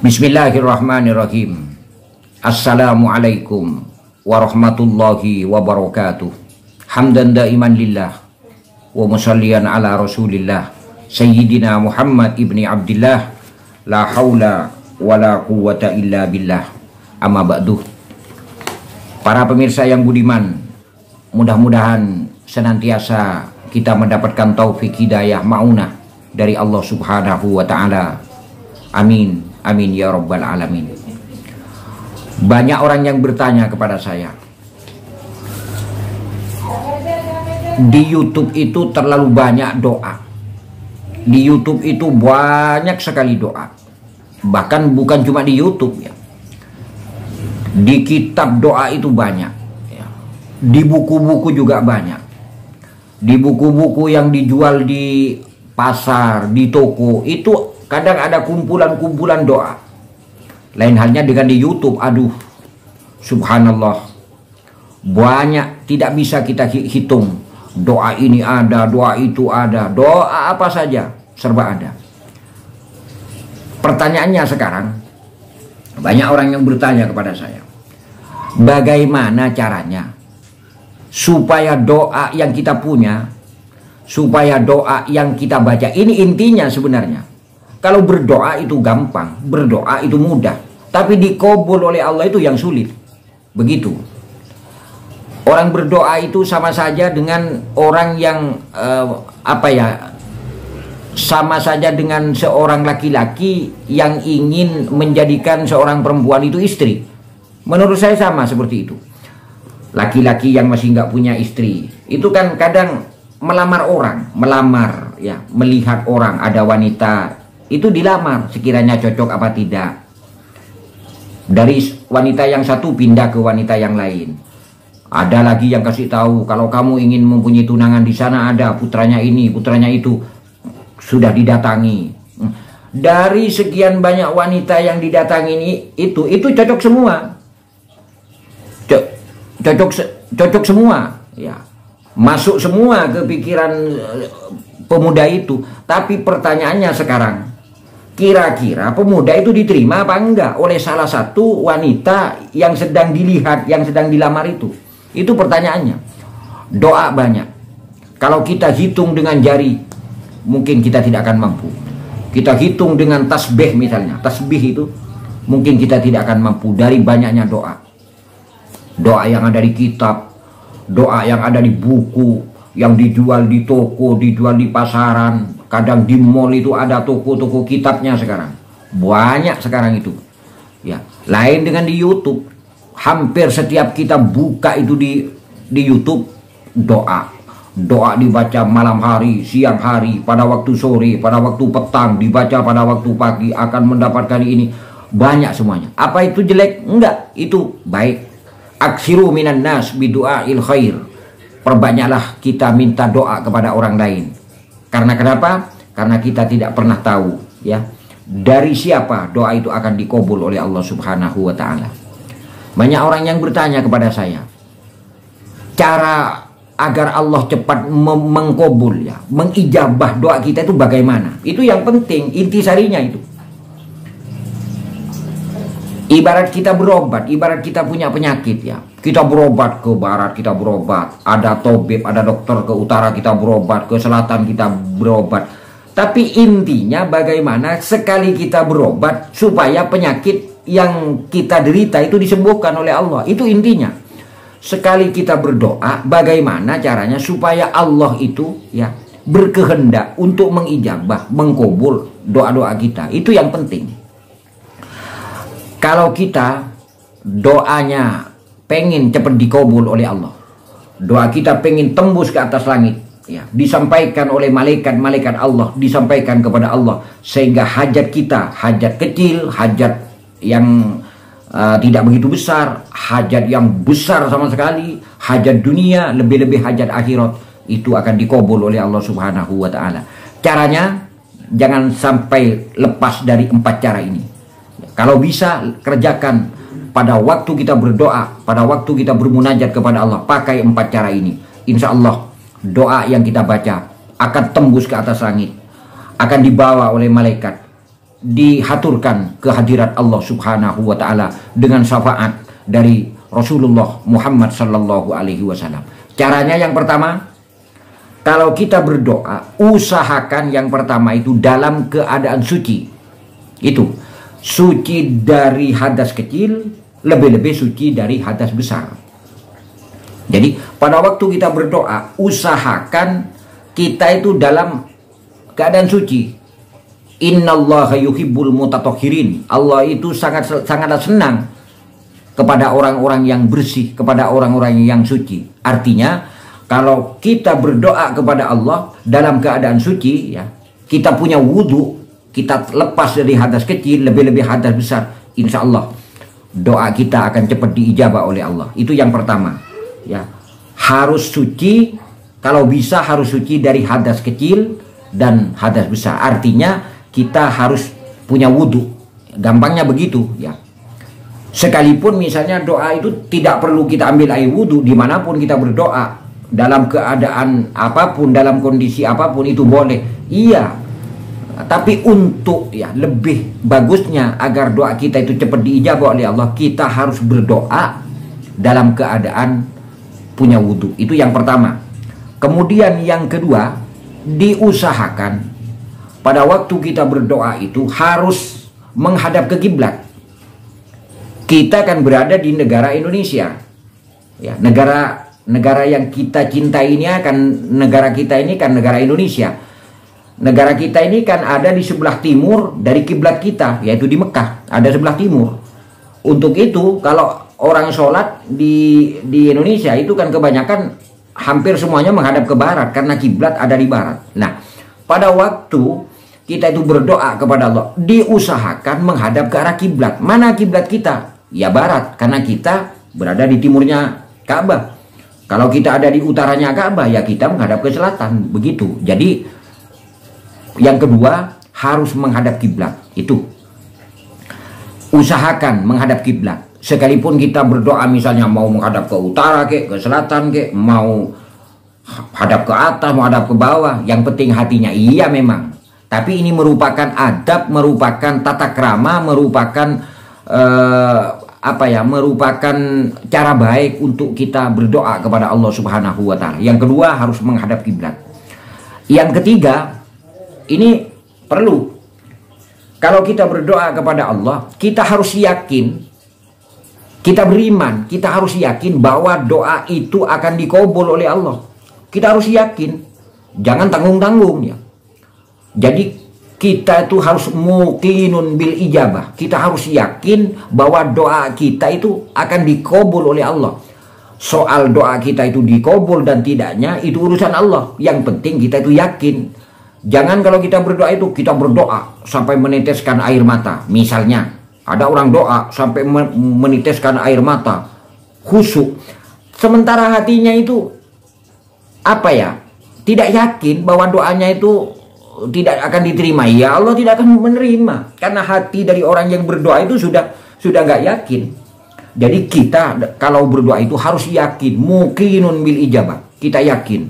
Bismillahirrahmanirrahim. Assalamualaikum warahmatullahi wabarakatuh. Hamdan daiman lillah wa musallian ala rasulillah Sayyidina Muhammad ibni Abdillah. La haula wa la quwwata illa billah. Amma ba'du. Para pemirsa yang budiman, mudah-mudahan senantiasa kita mendapatkan taufik hidayah ma'unah dari Allah subhanahu wa ta'ala. Amin. Amin ya rabbal alamin. Banyak orang yang bertanya kepada saya, di YouTube itu terlalu banyak doa. Di YouTube itu banyak sekali doa. Bahkan bukan cuma di YouTube ya. Di kitab doa itu banyak ya. Di buku-buku juga banyak. Di buku-buku yang dijual di pasar, di toko itu kadang ada kumpulan-kumpulan doa. Lain halnya dengan di YouTube. Aduh, subhanallah, banyak, tidak bisa kita hitung. Doa ini ada, doa itu ada, doa apa saja serba ada. Pertanyaannya sekarang, banyak orang yang bertanya kepada saya, bagaimana caranya supaya doa yang kita punya, supaya doa yang kita baca, ini intinya sebenarnya. Kalau berdoa itu gampang, berdoa itu mudah, tapi dikabul oleh Allah itu yang sulit. Begitu. Orang berdoa itu sama saja dengan orang yang sama saja dengan seorang laki-laki yang ingin menjadikan seorang perempuan itu istri. Menurut saya sama seperti itu. Laki-laki yang masih nggak punya istri itu kan kadang melamar orang, melihat orang ada wanita. Itu dilamar sekiranya cocok apa tidak. Dari wanita yang satu pindah ke wanita yang lain. Ada lagi yang kasih tahu kalau kamu ingin mempunyai tunangan di sana ada putranya ini, putranya itu, sudah didatangi. Dari sekian banyak wanita yang didatangi ini itu cocok semua. Cocok semua ya. Masuk semua ke pikiran pemuda itu. Tapi pertanyaannya sekarang, kira-kira pemuda itu diterima apa enggak oleh salah satu wanita yang sedang dilihat, yang sedang dilamar itu? Itu pertanyaannya. Doa banyak. Kalau kita hitung dengan jari, mungkin kita tidak akan mampu. Kita hitung dengan tasbih misalnya. Tasbih itu, mungkin kita tidak akan mampu dari banyaknya doa. Doa yang ada di kitab, doa yang ada di buku, yang dijual di toko, dijual di pasaran. Kadang di mall itu ada toko-toko kitabnya sekarang. Banyak sekarang itu. Ya, lain dengan di YouTube. Hampir setiap kita buka itu di YouTube doa. Doa dibaca malam hari, siang hari, pada waktu sore, pada waktu petang, dibaca pada waktu pagi, akan mendapatkan ini. Banyak semuanya. Apa itu jelek? Enggak, itu baik. Aksiru minan nas bidu'ail khair. Perbanyaklah kita minta doa kepada orang lain. Karena kenapa? Karena kita tidak pernah tahu ya dari siapa doa itu akan dikabul oleh Allah subhanahu wa ta'ala. Banyak orang yang bertanya kepada saya, cara agar Allah cepat mengkabul ya, mengijabah doa kita itu bagaimana? Itu yang penting, intisarinya itu. Ibarat kita berobat, ibarat kita punya penyakit ya. Kita berobat ke barat, kita berobat. Ada tabib, ada dokter, ke utara kita berobat, ke selatan kita berobat. Tapi intinya bagaimana sekali kita berobat supaya penyakit yang kita derita itu disembuhkan oleh Allah. Itu intinya. Sekali kita berdoa, bagaimana caranya supaya Allah itu ya berkehendak untuk mengijabah, mengkabul doa-doa kita. Itu yang penting. Kalau kita doanya pengen cepat dikabul oleh Allah, doa kita pengen tembus ke atas langit ya, disampaikan oleh malaikat-malaikat Allah, disampaikan kepada Allah, sehingga hajat kita, hajat kecil, hajat yang tidak begitu besar, hajat yang besar sama sekali, hajat dunia, lebih-lebih hajat akhirat, itu akan dikabul oleh Allah subhanahu wa ta'ala. Caranya jangan sampai lepas dari 4 cara ini. Kalau bisa kerjakan pada waktu kita berdoa, pada waktu kita bermunajat kepada Allah, pakai 4 cara ini. Insya Allah doa yang kita baca akan tembus ke atas langit, akan dibawa oleh malaikat dihaturkan kehadirat Allah Subhanahu wa taala dengan syafaat dari Rasulullah Muhammad sallallahu alaihi wasallam. Caranya yang pertama, kalau kita berdoa, usahakan yang pertama itu dalam keadaan suci. Itu suci dari hadas kecil, lebih-lebih suci dari hadas besar. Jadi pada waktu kita berdoa, usahakan kita itu dalam keadaan suci. Innallaha yuhibbul mutatahhirin. Allah itu sangatlah senang kepada orang-orang yang bersih, kepada orang-orang yang suci. Artinya, kalau kita berdoa kepada Allah dalam keadaan suci, ya, kita punya wudhu, kita lepas dari hadas kecil, lebih-lebih hadas besar, insya Allah doa kita akan cepat diijabah oleh Allah. Itu yang pertama. Ya, harus suci, kalau bisa harus suci dari hadas kecil dan hadas besar. Artinya kita harus punya wudhu, gampangnya begitu ya. Sekalipun misalnya doa itu tidak perlu kita ambil air wudhu, dimanapun kita berdoa, dalam keadaan apapun, dalam kondisi apapun itu boleh. Iya, tapi untuk ya lebih bagusnya agar doa kita itu cepat diijabah oleh Allah, kita harus berdoa dalam keadaan punya wudhu. Itu yang pertama. Kemudian yang kedua, diusahakan pada waktu kita berdoa itu harus menghadap ke kiblat. Kita kan berada di negara Indonesia, ya, negara yang kita cintai ini negara kita ini kan negara Indonesia. Negara kita ini kan ada di sebelah timur dari kiblat kita, yaitu di Mekah, ada sebelah timur. Untuk itu kalau orang sholat di Indonesia itu kan kebanyakan hampir semuanya menghadap ke barat karena kiblat ada di barat. Nah, pada waktu kita itu berdoa kepada Allah, diusahakan menghadap ke arah kiblat. Mana kiblat kita? Ya barat, karena kita berada di timurnya Ka'bah. Kalau kita ada di utaranya Ka'bah, ya kita menghadap ke selatan. Begitu. Jadi yang kedua harus menghadap kiblat. Itu usahakan menghadap kiblat. Sekalipun kita berdoa misalnya mau menghadap ke utara ke selatan ke, mau hadap ke atas, mau hadap ke bawah, yang penting hatinya. Iya memang. Tapi ini merupakan adab, merupakan tata krama, merupakan merupakan cara baik untuk kita berdoa kepada Allah Subhanahu wa taala. Yang kedua harus menghadap kiblat. Yang ketiga, ini perlu. Kalau kita berdoa kepada Allah, kita harus yakin, kita beriman, kita harus yakin bahwa doa itu akan dikabul oleh Allah. Kita harus yakin, jangan tanggung-tanggung ya. Jadi kita itu harus muqinun bil ijabah. Kita harus yakin bahwa doa kita itu akan dikabul oleh Allah. Soal doa kita itu dikabul dan tidaknya itu urusan Allah. Yang penting kita itu yakin. Jangan kalau kita berdoa itu kita berdoa sampai meneteskan air mata. Misalnya ada orang doa sampai meneteskan air mata, khusyuk. Sementara hatinya itu tidak yakin bahwa doanya itu tidak akan diterima. Ya Allah tidak akan menerima karena hati dari orang yang berdoa itu sudah nggak yakin. Jadi kita kalau berdoa itu harus yakin, muqinun bil ijabah. Kita yakin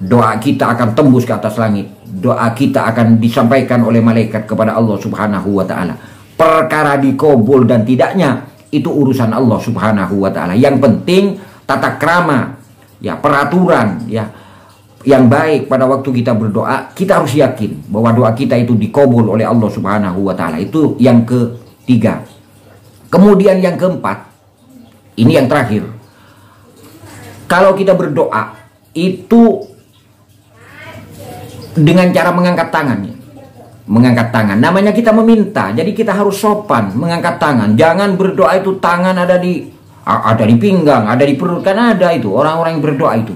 doa kita akan tembus ke atas langit, doa kita akan disampaikan oleh malaikat kepada Allah Subhanahu wa taala. Perkara dikabul dan tidaknya itu urusan Allah Subhanahu wa taala. Yang penting tata krama ya, peraturan ya yang baik pada waktu kita berdoa, kita harus yakin bahwa doa kita itu dikabul oleh Allah Subhanahu wa taala. Itu yang ketiga. Kemudian yang keempat, ini yang terakhir. Kalau kita berdoa itu dengan cara mengangkat tangannya. Mengangkat tangan, namanya kita meminta. Jadi kita harus sopan mengangkat tangan. Jangan berdoa itu tangan ada di pinggang, ada di perut, kan ada itu orang-orang yang berdoa itu.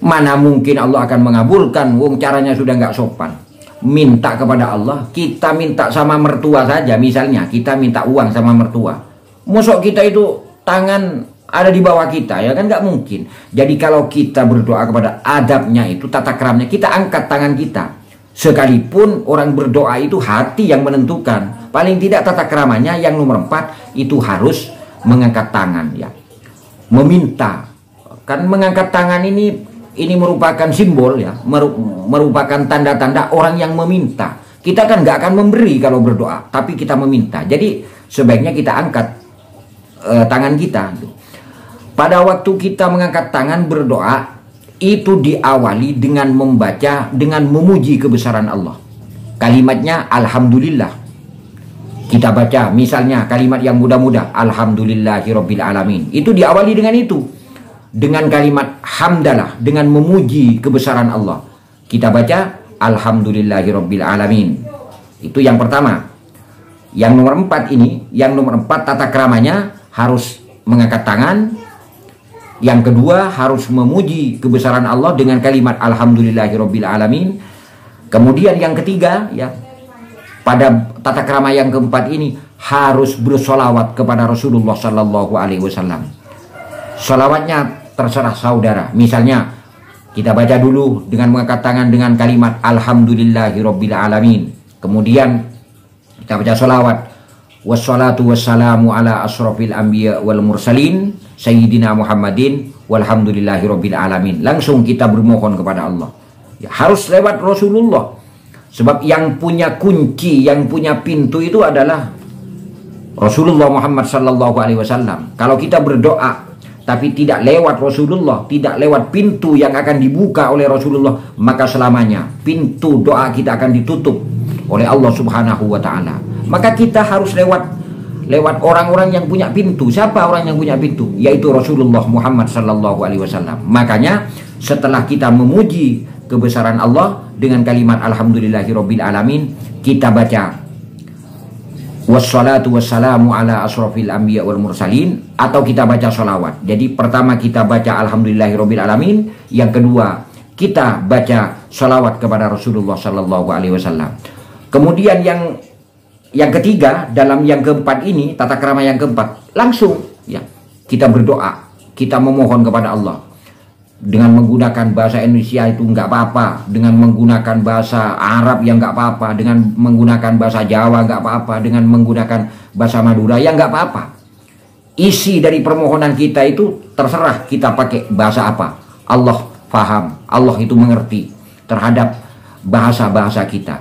Mana mungkin Allah akan mengabulkan, wong caranya sudah nggak sopan. Minta kepada Allah, kita minta sama mertua saja. Misalnya kita minta uang sama mertua, mosok kita itu tangan ada di bawah kita, ya kan nggak mungkin. Jadi kalau kita berdoa kepada adabnya itu, tata keramnya, kita angkat tangan kita. Sekalipun orang berdoa itu hati yang menentukan, paling tidak tata keramanya yang nomor 4 itu harus mengangkat tangan ya, meminta. Kan mengangkat tangan ini merupakan simbol ya, merupakan tanda-tanda orang yang meminta. Kita kan nggak akan memberi kalau berdoa, tapi kita meminta. Jadi sebaiknya kita angkat tangan kita. Pada waktu kita mengangkat tangan berdoa, itu diawali dengan membaca, dengan memuji kebesaran Allah. Kalimatnya Alhamdulillah. Kita baca misalnya kalimat yang mudah-mudah, Alhamdulillahirabbil alamin. Itu diawali dengan itu. Dengan kalimat hamdalah, dengan memuji kebesaran Allah. Kita baca Alhamdulillahirabbil alamin. Itu yang pertama. Yang nomor 4 ini, yang nomor 4 tata keramanya harus mengangkat tangan. Yang kedua harus memuji kebesaran Allah dengan kalimat Alhamdulillahirabbil alamin. Kemudian yang ketiga, ya, pada tata krama yang keempat ini harus bersolawat kepada Rasulullah Sallallahu Alaihi Wasallam. Solawatnya terserah saudara. Misalnya kita baca dulu dengan mengangkat tangan dengan kalimat Alhamdulillahirabbil alamin. Kemudian kita baca solawat. Wassalatu wassalamu ala asrofil anbiya wal mursalin Sayyidina Muhammadin walhamdulillahirabbil alamin. Langsung kita bermohon kepada Allah. Ya, harus lewat Rasulullah. Sebab yang punya kunci, yang punya pintu itu adalah Rasulullah Muhammad sallallahu alaihi wasallam. Kalau kita berdoa tapi tidak lewat Rasulullah, tidak lewat pintu yang akan dibuka oleh Rasulullah, maka selamanya pintu doa kita akan ditutup oleh Allah Subhanahu wa taala. Maka kita harus lewat orang-orang yang punya pintu. Siapa orang yang punya pintu? Yaitu Rasulullah Muhammad sallallahu alaihi wasallam. Makanya setelah kita memuji kebesaran Allah dengan kalimat Alhamdulillahirabbil alamin, kita baca wassalatu wassalamu ala asrofil anbiya wal mursalin, atau kita baca sholawat. Jadi pertama kita baca Alhamdulillahirabbil alamin, yang kedua kita baca sholawat kepada Rasulullah sallallahu alaihi wasallam. Kemudian yang ketiga, dalam yang keempat ini, tata krama yang keempat, langsung ya kita berdoa, kita memohon kepada Allah dengan menggunakan bahasa Indonesia itu nggak apa-apa, dengan menggunakan bahasa Arab yang nggak apa-apa, dengan menggunakan bahasa Jawa nggak apa-apa, dengan menggunakan bahasa Madura yang nggak apa-apa. Isi dari permohonan kita itu terserah kita pakai bahasa apa. Allah faham, Allah itu mengerti terhadap bahasa-bahasa kita.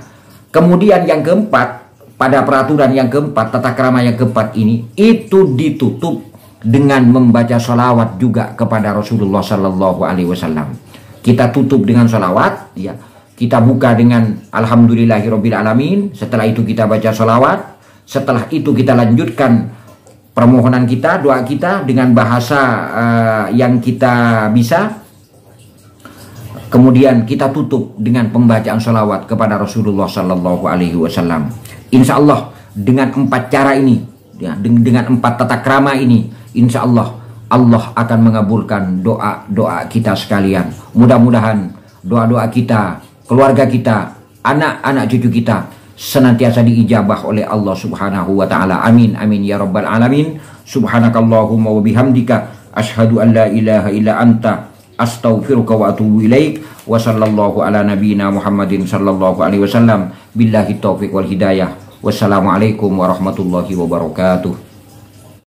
Kemudian yang keempat, pada peraturan yang keempat, tata krama yang keempat ini, itu ditutup dengan membaca sholawat juga kepada Rasulullah Sallallahu Alaihi Wasallam. Kita tutup dengan sholawat, ya. Kita buka dengan Alhamdulillahirabbil alamin. Setelah itu kita baca sholawat. Setelah itu kita lanjutkan permohonan kita, doa kita dengan bahasa yang kita bisa. Kemudian kita tutup dengan pembacaan sholawat kepada Rasulullah Sallallahu Alaihi Wasallam. Insya Allah dengan 4 cara ini, ya, dengan 4 tata krama ini, insya Allah Allah akan mengabulkan doa-doa kita sekalian. Mudah-mudahan doa-doa kita, keluarga kita, anak-anak cucu kita senantiasa diijabah oleh Allah Subhanahu wa taala. Amin amin ya rabbal alamin. Subhanakallahumma wa bihamdika asyhadu an la ilaha illa anta astaghfiruka wa atubu ilaik. Wa sallallahu ala nabiyyina Muhammadin sallallahu alaihi wasallam. Billahi taufiq wal hidayah. Wassalamualaikum warahmatullahi wabarakatuh.